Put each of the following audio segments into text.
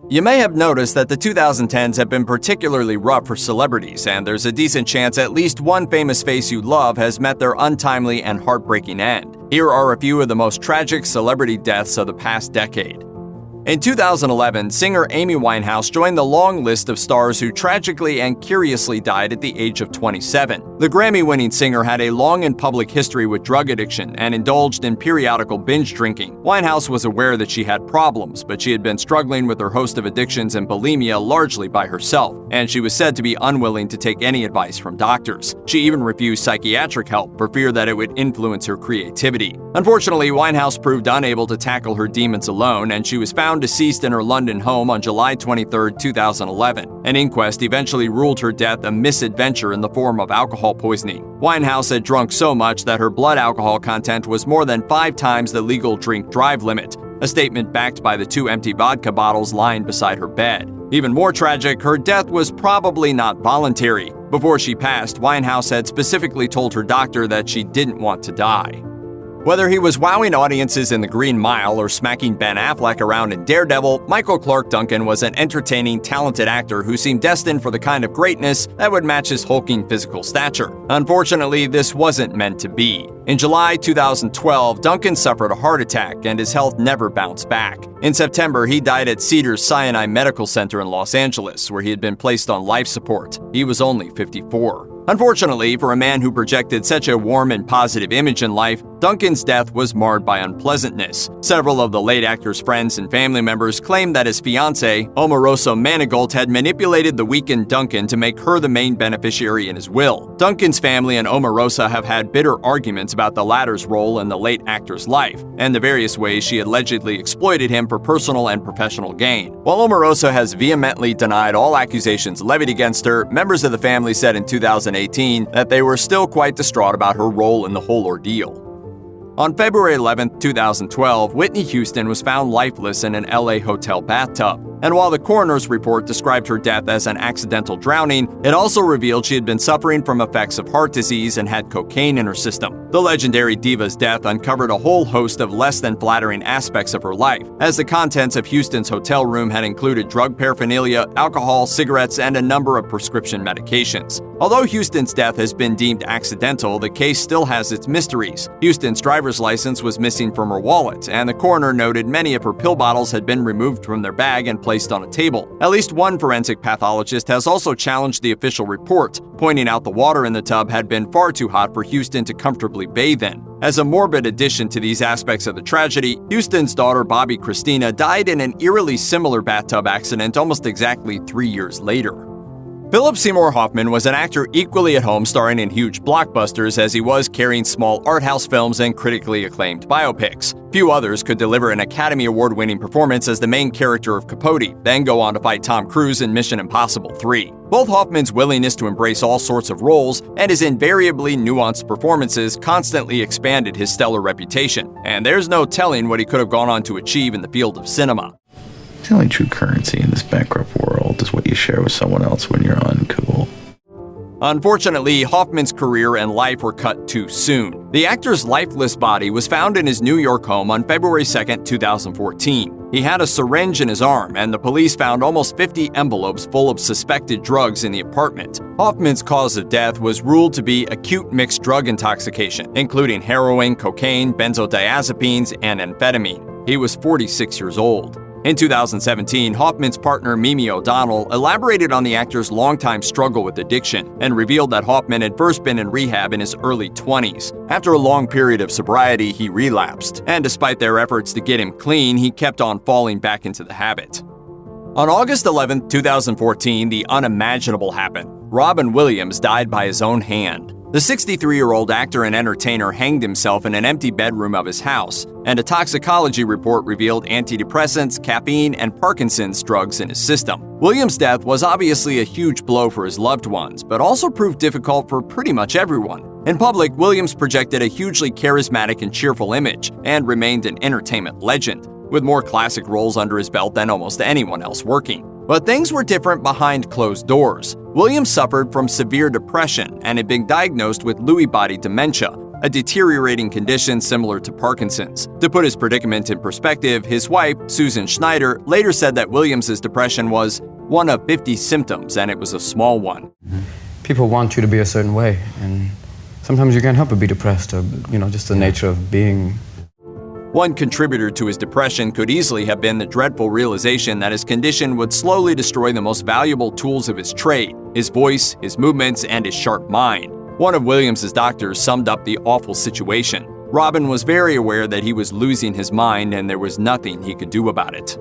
You may have noticed that the 2010s have been particularly rough for celebrities, and there's a decent chance at least one famous face you love has met their untimely and heartbreaking end. Here are a few of the most tragic celebrity deaths of the past decade. In 2011, singer Amy Winehouse joined the long list of stars who tragically and curiously died at the age of 27. The Grammy-winning singer had a long and public history with drug addiction and indulged in periodical binge drinking. Winehouse was aware that she had problems, but she had been struggling with her host of addictions and bulimia largely by herself, and she was said to be unwilling to take any advice from doctors. She even refused psychiatric help for fear that it would influence her creativity. Unfortunately, Winehouse proved unable to tackle her demons alone, and she was found deceased in her London home on July 23, 2011. An inquest eventually ruled her death a misadventure in the form of alcohol poisoning. Winehouse had drunk so much that her blood alcohol content was more than 5 times the legal drink-drive limit, a statement backed by the 2 empty vodka bottles lying beside her bed. Even more tragic, her death was probably not voluntary. Before she passed, Winehouse had specifically told her doctor that she didn't want to die. Whether he was wowing audiences in The Green Mile or smacking Ben Affleck around in Daredevil, Michael Clarke Duncan was an entertaining, talented actor who seemed destined for the kind of greatness that would match his hulking physical stature. Unfortunately, this wasn't meant to be. In July 2012, Duncan suffered a heart attack and his health never bounced back. In September, he died at Cedars-Sinai Medical Center in Los Angeles, where he had been placed on life support. He was only 54. Unfortunately, for a man who projected such a warm and positive image in life, Duncan's death was marred by unpleasantness. Several of the late actor's friends and family members claimed that his fiancée, Omarosa Manigault, had manipulated the weakened Duncan to make her the main beneficiary in his will. Duncan's family and Omarosa have had bitter arguments about the latter's role in the late actor's life, and the various ways she allegedly exploited him for personal and professional gain. While Omarosa has vehemently denied all accusations levied against her, members of the family said in 2018 that they were still quite distraught about her role in the whole ordeal. On February 11, 2012, Whitney Houston was found lifeless in an LA hotel bathtub. And while the coroner's report described her death as an accidental drowning, it also revealed she had been suffering from effects of heart disease and had cocaine in her system. The legendary diva's death uncovered a whole host of less than flattering aspects of her life, as the contents of Houston's hotel room had included drug paraphernalia, alcohol, cigarettes, and a number of prescription medications. Although Houston's death has been deemed accidental, the case still has its mysteries. Houston's driver's license was missing from her wallet, and the coroner noted many of her pill bottles had been removed from their bag and placed on a table. At least one forensic pathologist has also challenged the official report, pointing out the water in the tub had been far too hot for Houston to comfortably bathe in. As a morbid addition to these aspects of the tragedy, Houston's daughter Bobby Christina died in an eerily similar bathtub accident almost exactly 3 years later. Philip Seymour Hoffman was an actor equally at home starring in huge blockbusters as he was carrying small art house films and critically acclaimed biopics. Few others could deliver an Academy Award-winning performance as the main character of Capote, then go on to fight Tom Cruise in Mission Impossible 3. Both Hoffman's willingness to embrace all sorts of roles and his invariably nuanced performances constantly expanded his stellar reputation, and there's no telling what he could have gone on to achieve in the field of cinema. The only true currency in this bankrupt world is what you share with someone else when you're uncool. Unfortunately, Hoffman's career and life were cut too soon. The actor's lifeless body was found in his New York home on February 2, 2014. He had a syringe in his arm, and the police found almost 50 envelopes full of suspected drugs in the apartment. Hoffman's cause of death was ruled to be acute mixed drug intoxication, including heroin, cocaine, benzodiazepines, and amphetamine. He was 46 years old. In 2017, Hoffman's partner Mimi O'Donnell elaborated on the actor's longtime struggle with addiction and revealed that Hoffman had first been in rehab in his early 20s. After a long period of sobriety, he relapsed, and despite their efforts to get him clean, he kept on falling back into the habit. On August 11, 2014, the unimaginable happened. Robin Williams died by his own hand. The 63-year-old actor and entertainer hanged himself in an empty bedroom of his house, and a toxicology report revealed antidepressants, caffeine, and Parkinson's drugs in his system. Williams' death was obviously a huge blow for his loved ones, but also proved difficult for pretty much everyone. In public, Williams projected a hugely charismatic and cheerful image, and remained an entertainment legend, with more classic roles under his belt than almost anyone else working. But things were different behind closed doors. Williams suffered from severe depression and had been diagnosed with Lewy body dementia, a deteriorating condition similar to Parkinson's. To put his predicament in perspective, his wife, Susan Schneider, later said that Williams's depression was one of 50 symptoms, and it was a small one. People want you to be a certain way, and sometimes you can't help but be depressed, or, just the nature of being. One contributor to his depression could easily have been the dreadful realization that his condition would slowly destroy the most valuable tools of his trade, his voice, his movements, and his sharp mind. One of Williams's doctors summed up the awful situation. Robin was very aware that he was losing his mind and there was nothing he could do about it.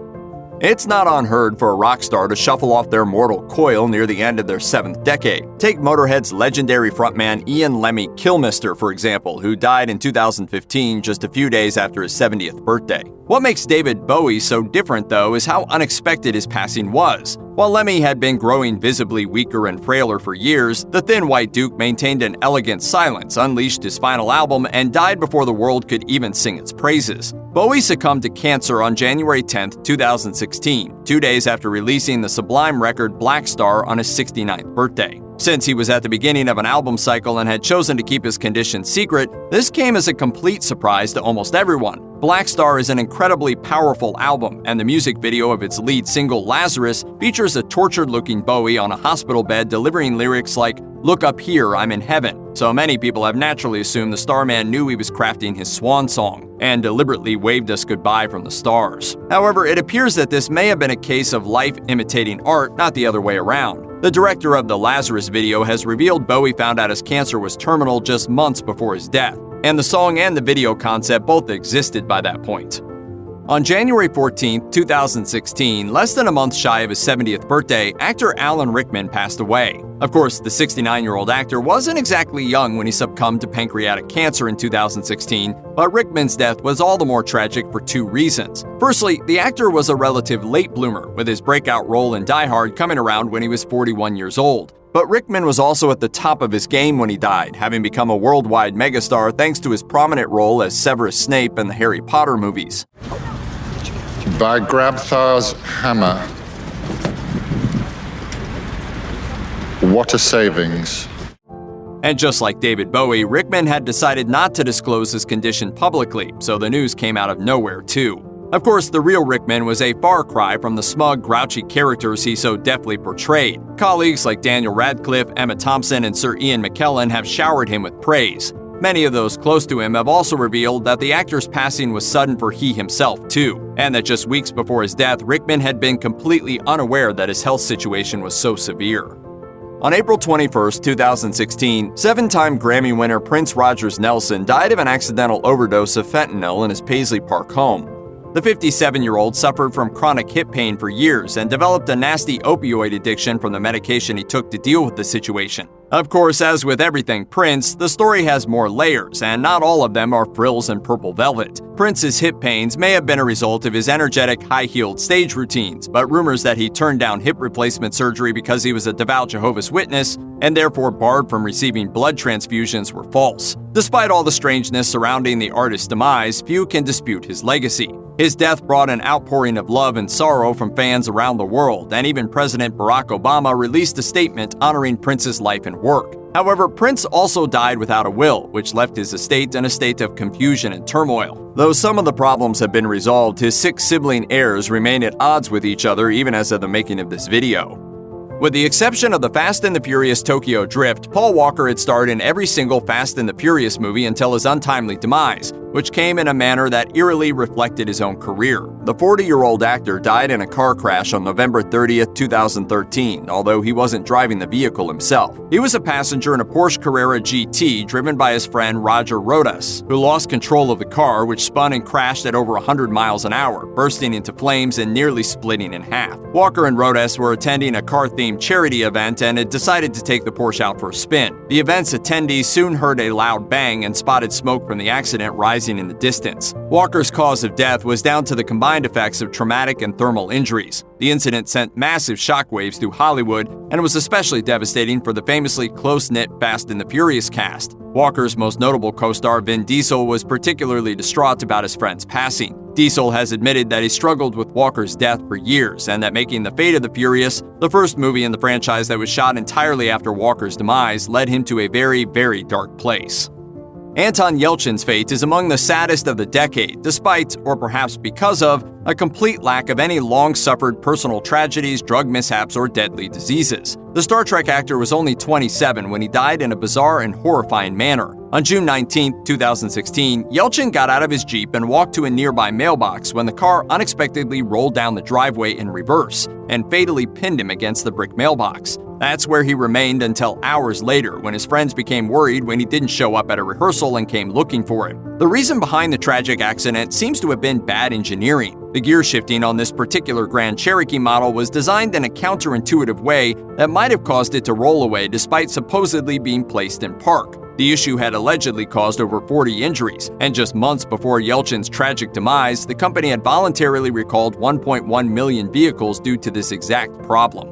It's not unheard for a rock star to shuffle off their mortal coil near the end of their 7th decade. Take Motorhead's legendary frontman Ian Lemmy Kilmister, for example, who died in 2015, just a few days after his 70th birthday. What makes David Bowie so different, though, is how unexpected his passing was. While Lemmy had been growing visibly weaker and frailer for years, the thin white duke maintained an elegant silence, unleashed his final album, and died before the world could even sing its praises. Bowie succumbed to cancer on January 10, 2016, 2 days after releasing the sublime record Black Star on his 69th birthday. Since he was at the beginning of an album cycle and had chosen to keep his condition secret, this came as a complete surprise to almost everyone. Black Star is an incredibly powerful album, and the music video of its lead single, Lazarus, features a tortured-looking Bowie on a hospital bed delivering lyrics like, "Look up here, I'm in heaven." So many people have naturally assumed the Starman knew he was crafting his swan song and deliberately waved us goodbye from the stars. However, it appears that this may have been a case of life imitating art, not the other way around. The director of the Lazarus video has revealed Bowie found out his cancer was terminal just months before his death, and the song and the video concept both existed by that point. On January 14, 2016, less than a month shy of his 70th birthday, actor Alan Rickman passed away. Of course, the 69-year-old actor wasn't exactly young when he succumbed to pancreatic cancer in 2016, but Rickman's death was all the more tragic for 2 reasons. Firstly, the actor was a relative late bloomer, with his breakout role in Die Hard coming around when he was 41 years old. But Rickman was also at the top of his game when he died, having become a worldwide megastar thanks to his prominent role as Severus Snape in the Harry Potter movies. By Grabthar's hammer. What a savings. And just like David Bowie, Rickman had decided not to disclose his condition publicly, so the news came out of nowhere too. Of course, the real Rickman was a far cry from the smug, grouchy characters he so deftly portrayed. Colleagues like Daniel Radcliffe, Emma Thompson, and Sir Ian McKellen have showered him with praise. Many of those close to him have also revealed that the actor's passing was sudden for he himself, too, and that just weeks before his death, Rickman had been completely unaware that his health situation was so severe. On April 21, 2016, 7-time Grammy winner Prince Rogers Nelson died of an accidental overdose of fentanyl in his Paisley Park home. The 57-year-old suffered from chronic hip pain for years and developed a nasty opioid addiction from the medication he took to deal with the situation. Of course, as with everything Prince, the story has more layers, and not all of them are frills and purple velvet. Prince's hip pains may have been a result of his energetic, high-heeled stage routines, but rumors that he turned down hip replacement surgery because he was a devout Jehovah's Witness and therefore barred from receiving blood transfusions were false. Despite all the strangeness surrounding the artist's demise, few can dispute his legacy. His death brought an outpouring of love and sorrow from fans around the world, and even President Barack Obama released a statement honoring Prince's life and work. However, Prince also died without a will, which left his estate in a state of confusion and turmoil. Though some of the problems have been resolved, his 6 sibling heirs remain at odds with each other even as of the making of this video. With the exception of the Fast and the Furious Tokyo Drift, Paul Walker had starred in every single Fast and the Furious movie until his untimely demise, which came in a manner that eerily reflected his own career. The 40-year-old actor died in a car crash on November 30, 2013, although he wasn't driving the vehicle himself. He was a passenger in a Porsche Carrera GT driven by his friend Roger Rodas, who lost control of the car, which spun and crashed at over 100 miles an hour, bursting into flames and nearly splitting in half. Walker and Rodas were attending a car-themed charity event and had decided to take the Porsche out for a spin. The event's attendees soon heard a loud bang and spotted smoke from the accident rising in the distance. Walker's cause of death was down to the combined effects of traumatic and thermal injuries. The incident sent massive shockwaves through Hollywood and was especially devastating for the famously close-knit Fast and the Furious cast. Walker's most notable co-star Vin Diesel was particularly distraught about his friend's passing. Diesel has admitted that he struggled with Walker's death for years and that making The Fate of the Furious, the first movie in the franchise that was shot entirely after Walker's demise, led him to a very, very dark place. Anton Yelchin's fate is among the saddest of the decade, despite, or perhaps because of, a complete lack of any long-suffered personal tragedies, drug mishaps, or deadly diseases. The Star Trek actor was only 27 when he died in a bizarre and horrifying manner. On June 19, 2016, Yelchin got out of his Jeep and walked to a nearby mailbox when the car unexpectedly rolled down the driveway in reverse and fatally pinned him against the brick mailbox. That's where he remained until hours later, when his friends became worried when he didn't show up at a rehearsal and came looking for him. The reason behind the tragic accident seems to have been bad engineering. The gear shifting on this particular Grand Cherokee model was designed in a counterintuitive way that might have caused it to roll away despite supposedly being placed in park. The issue had allegedly caused over 40 injuries, and just months before Yelchin's tragic demise, the company had voluntarily recalled 1.1 million vehicles due to this exact problem.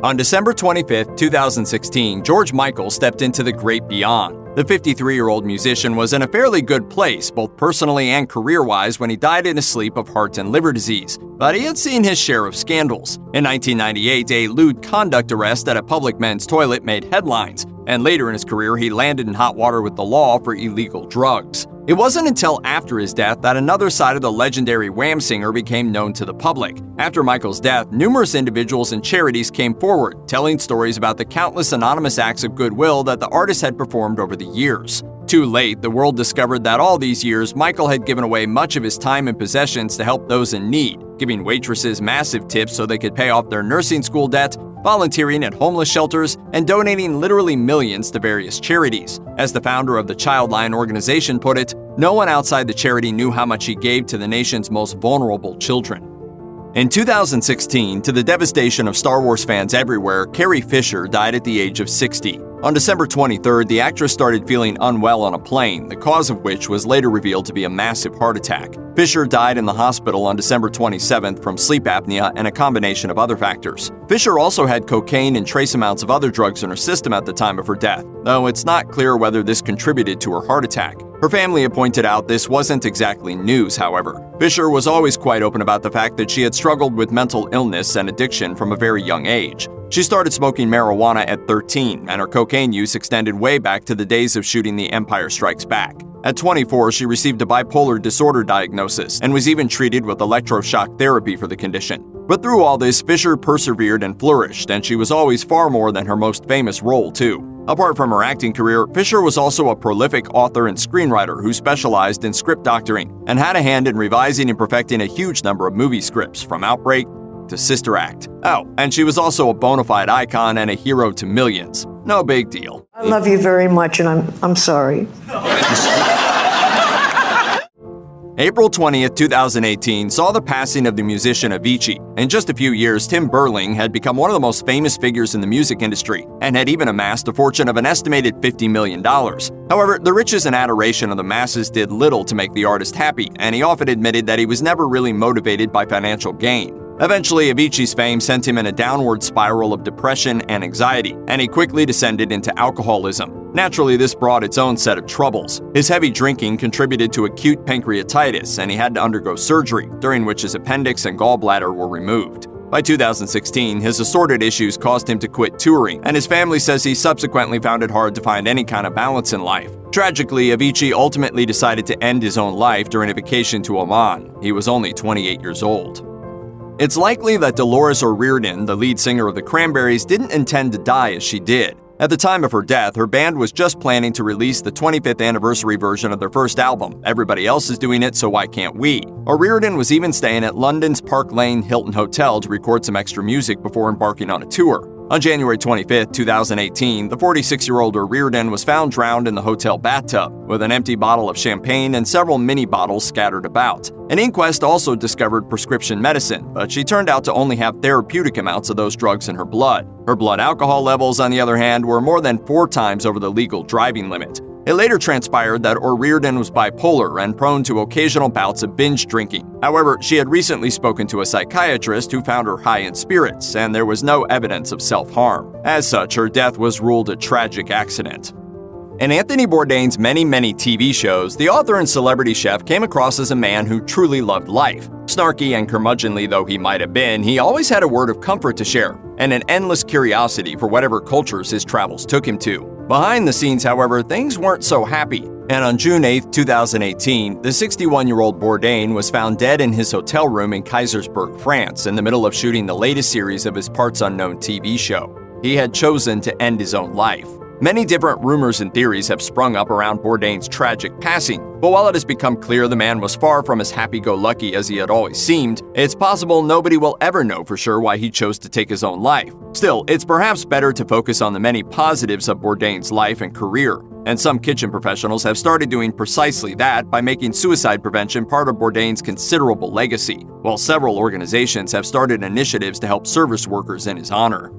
On December 25, 2016, George Michael stepped into the great beyond. The 53-year-old musician was in a fairly good place, both personally and career-wise, when he died in his sleep of heart and liver disease. But he had seen his share of scandals. In 1998, a lewd conduct arrest at a public men's toilet made headlines, and later in his career, he landed in hot water with the law for illegal drugs. It wasn't until after his death that another side of the legendary Wham singer became known to the public. After Michael's death, numerous individuals and charities came forward, telling stories about the countless anonymous acts of goodwill that the artist had performed over the years. Too late, the world discovered that all these years, Michael had given away much of his time and possessions to help those in need, giving waitresses massive tips so they could pay off their nursing school debt, volunteering at homeless shelters, and donating literally millions to various charities. As the founder of the Childline organization put it, no one outside the charity knew how much he gave to the nation's most vulnerable children. In 2016, to the devastation of Star Wars fans everywhere, Carrie Fisher died at the age of 60. On December 23rd, the actress started feeling unwell on a plane, the cause of which was later revealed to be a massive heart attack. Fisher died in the hospital on December 27th from sleep apnea and a combination of other factors. Fisher also had cocaine and trace amounts of other drugs in her system at the time of her death, though it's not clear whether this contributed to her heart attack. Her family had pointed out this wasn't exactly news, however. Fisher was always quite open about the fact that she had struggled with mental illness and addiction from a very young age. She started smoking marijuana at 13, and her cocaine use extended way back to the days of shooting The Empire Strikes Back. At 24, she received a bipolar disorder diagnosis and was even treated with electroshock therapy for the condition. But through all this, Fisher persevered and flourished, and she was always far more than her most famous role, too. Apart from her acting career, Fisher was also a prolific author and screenwriter who specialized in script doctoring and had a hand in revising and perfecting a huge number of movie scripts, from Outbreak to Sister Act. Oh, and she was also a bona fide icon and a hero to millions. No big deal. I love you very much, and I'm sorry. April 20th, 2018 saw the passing of the musician Avicii. In just a few years, Tim Berling had become one of the most famous figures in the music industry and had even amassed a fortune of an estimated $50 million. However, the riches and adoration of the masses did little to make the artist happy, and he often admitted that he was never really motivated by financial gain. Eventually, Avicii's fame sent him in a downward spiral of depression and anxiety, and he quickly descended into alcoholism. Naturally, this brought its own set of troubles. His heavy drinking contributed to acute pancreatitis, and he had to undergo surgery, during which his appendix and gallbladder were removed. By 2016, his assorted issues caused him to quit touring, and his family says he subsequently found it hard to find any kind of balance in life. Tragically, Avicii ultimately decided to end his own life during a vacation to Oman. He was only 28 years old. It's likely that Dolores O'Riordan, the lead singer of the Cranberries, didn't intend to die as she did. At the time of her death, her band was just planning to release the 25th anniversary version of their first album. Everybody else is doing it, so why can't we? O'Riordan was even staying at London's Park Lane Hilton Hotel to record some extra music before embarking on a tour. On January 25, 2018, the 46-year-old O'Riordan was found drowned in the hotel bathtub, with an empty bottle of champagne and several mini bottles scattered about. An inquest also discovered prescription medicine, but she turned out to only have therapeutic amounts of those drugs in her blood. Her blood alcohol levels, on the other hand, were more than 4 times over the legal driving limit. It later transpired that O'Riordan was bipolar and prone to occasional bouts of binge drinking. However, she had recently spoken to a psychiatrist who found her high in spirits, and there was no evidence of self-harm. As such, her death was ruled a tragic accident. In Anthony Bourdain's many TV shows, the author and celebrity chef came across as a man who truly loved life. Snarky and curmudgeonly though he might have been, he always had a word of comfort to share, and an endless curiosity for whatever cultures his travels took him to. Behind the scenes, however, things weren't so happy. And on June 8, 2018, the 61-year-old Bourdain was found dead in his hotel room in Kaisersberg, France, in the middle of shooting the latest series of his Parts Unknown TV show. He had chosen to end his own life. Many different rumors and theories have sprung up around Bourdain's tragic passing, but while it has become clear the man was far from as happy-go-lucky as he had always seemed, it's possible nobody will ever know for sure why he chose to take his own life. Still, it's perhaps better to focus on the many positives of Bourdain's life and career, and some kitchen professionals have started doing precisely that by making suicide prevention part of Bourdain's considerable legacy, while several organizations have started initiatives to help service workers in his honor.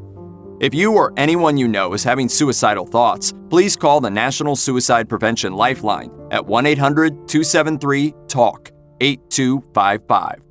If you or anyone you know is having suicidal thoughts, please call the National Suicide Prevention Lifeline at 1-800-273-TALK, 8255.